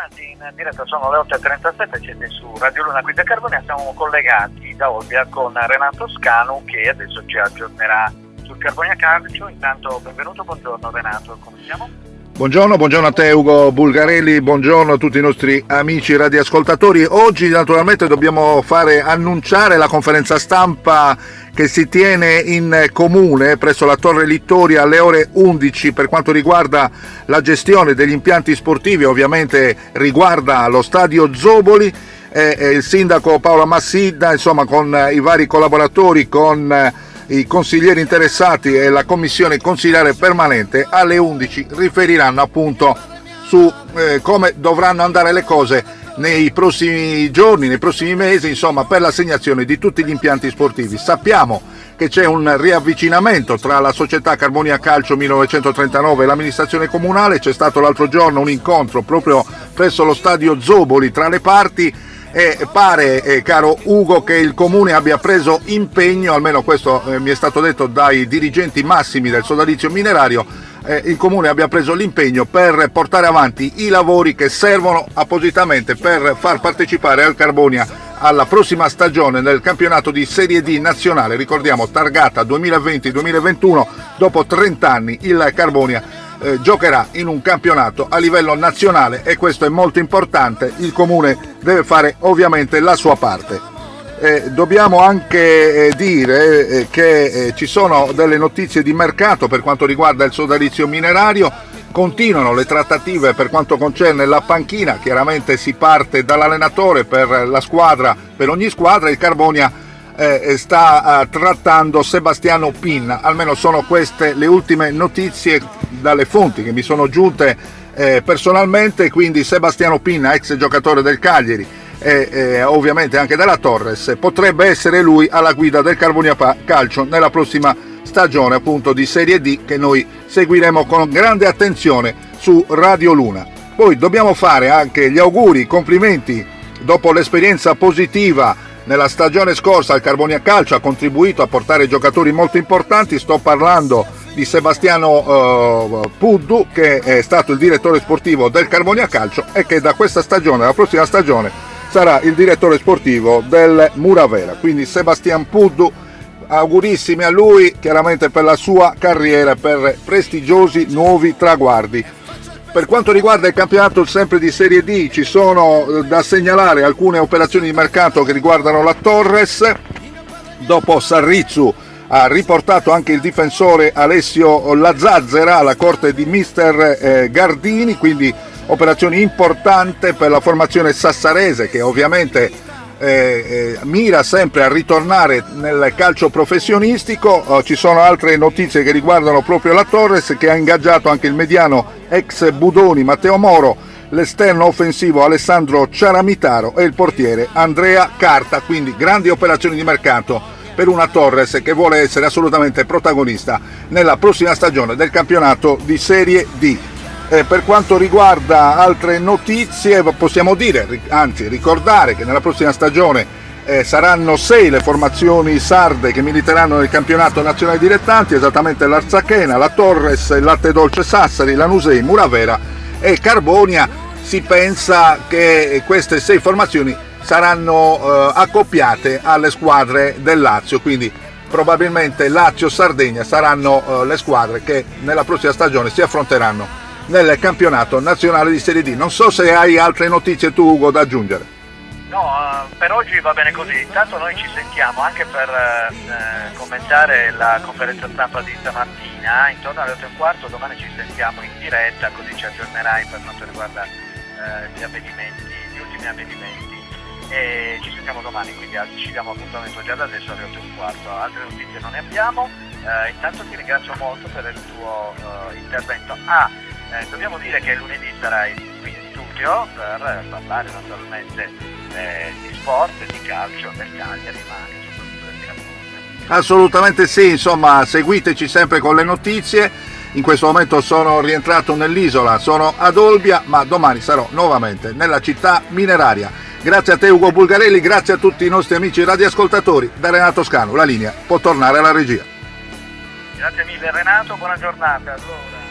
bentornati in diretta, sono le 8.37, siete su Radio Luna qui da Carbonia, siamo collegati da Olbia con Renato Scanu che adesso ci aggiornerà sul Carbonia Calcio. Intanto benvenuto, buongiorno Renato, come siamo? Buongiorno a te Ugo Bulgarelli, buongiorno a tutti i nostri amici radioascoltatori. Oggi naturalmente dobbiamo annunciare la conferenza stampa che si tiene in comune presso la Torre Littoria alle ore 11 per quanto riguarda la gestione degli impianti sportivi, ovviamente riguarda lo stadio Zoboli. Il sindaco Paolo Massidda, insomma, con i vari collaboratori, con i consiglieri interessati e la commissione consiliare permanente alle 11 riferiranno appunto su come dovranno andare le cose nei prossimi giorni, nei prossimi mesi, insomma, per l'assegnazione di tutti gli impianti sportivi. Sappiamo che c'è un riavvicinamento tra la società Carbonia Calcio 1939 e l'amministrazione comunale. C'è stato l'altro giorno un incontro proprio presso lo stadio Zoboli tra le parti e pare, caro Ugo, che il comune abbia preso impegno, almeno questo mi è stato detto dai dirigenti massimi del sodalizio minerario, il comune abbia preso l'impegno per portare avanti i lavori che servono appositamente per far partecipare al Carbonia alla prossima stagione del campionato di Serie D nazionale. Ricordiamo, targata 2020-2021, dopo 30 anni il Carbonia giocherà in un campionato a livello nazionale e questo è molto importante. Il comune deve fare ovviamente la sua parte. Dobbiamo anche dire che ci sono delle notizie di mercato per quanto riguarda il sodalizio minerario. Continuano le trattative per quanto concerne la panchina, chiaramente si parte dall'allenatore per la squadra, per ogni squadra. Il Carbonia sta trattando Sebastiano Pinna, almeno sono queste le ultime notizie dalle fonti che mi sono giunte personalmente. Quindi Sebastiano Pinna, ex giocatore del Cagliari e ovviamente anche della Torres, potrebbe essere lui alla guida del Carbonia Calcio nella prossima stagione appunto di Serie D, che noi seguiremo con grande attenzione su Radio Luna. Poi dobbiamo fare anche gli auguri, i complimenti dopo l'esperienza positiva nella stagione scorsa. Il Carbonia Calcio ha contribuito a portare giocatori molto importanti. Sto parlando di Sebastiano Puddu, che è stato il direttore sportivo del Carbonia Calcio e che da questa stagione, la prossima stagione, sarà il direttore sportivo del Muravera. Quindi Sebastian Puddu, augurissimi a lui, chiaramente per la sua carriera, per prestigiosi nuovi traguardi. Per quanto riguarda il campionato sempre di Serie D, ci sono da segnalare alcune operazioni di mercato che riguardano la Torres. Dopo Sarrizzu ha riportato anche il difensore Alessio Lazazzera alla corte di mister Gardini, quindi operazione importante per la formazione sassarese, che ovviamente mira sempre a ritornare nel calcio professionistico. Ci sono altre notizie che riguardano proprio la Torres, che ha ingaggiato anche il mediano ex Budoni Matteo Moro, l'esterno offensivo Alessandro Ciaramitaro e il portiere Andrea Carta. Quindi grandi operazioni di mercato per una Torres che vuole essere assolutamente protagonista nella prossima stagione del campionato di Serie D. Per quanto riguarda altre notizie, possiamo dire, anzi ricordare, che nella prossima stagione saranno 6 le formazioni sarde che militeranno nel campionato nazionale dilettanti, esattamente l'Arzachena, la Torres, il Latte Dolce Sassari, la Nusei, Muravera e Carbonia. Si pensa che queste 6 formazioni saranno accoppiate alle squadre del Lazio, quindi probabilmente Lazio-Sardegna saranno le squadre che nella prossima stagione si affronteranno nel campionato nazionale di Serie D. Non so se hai altre notizie tu, Ugo, da aggiungere. No, per oggi va bene così. Intanto noi ci sentiamo anche per commentare la conferenza stampa di stamattina intorno alle 8:15. Domani ci sentiamo in diretta, così ci aggiornerai per quanto riguarda gli ultimi avvenimenti, e ci sentiamo domani, quindi ci diamo appuntamento già da adesso alle 8:15. Altre notizie non ne abbiamo. Intanto ti ringrazio molto per il tuo intervento. Dobbiamo dire che lunedì sarai qui in studio per parlare naturalmente di sport, di calcio, del Cagliari, ma anche soprattutto del Carbonia. Assolutamente sì, insomma, seguiteci sempre con le notizie. In questo momento sono rientrato nell'isola, sono ad Olbia, ma domani sarò nuovamente nella città mineraria. Grazie a te Ugo Bulgarelli, grazie a tutti i nostri amici radioascoltatori. Da Renato Scanu la linea può tornare alla regia. Grazie mille Renato, buona giornata. Allora.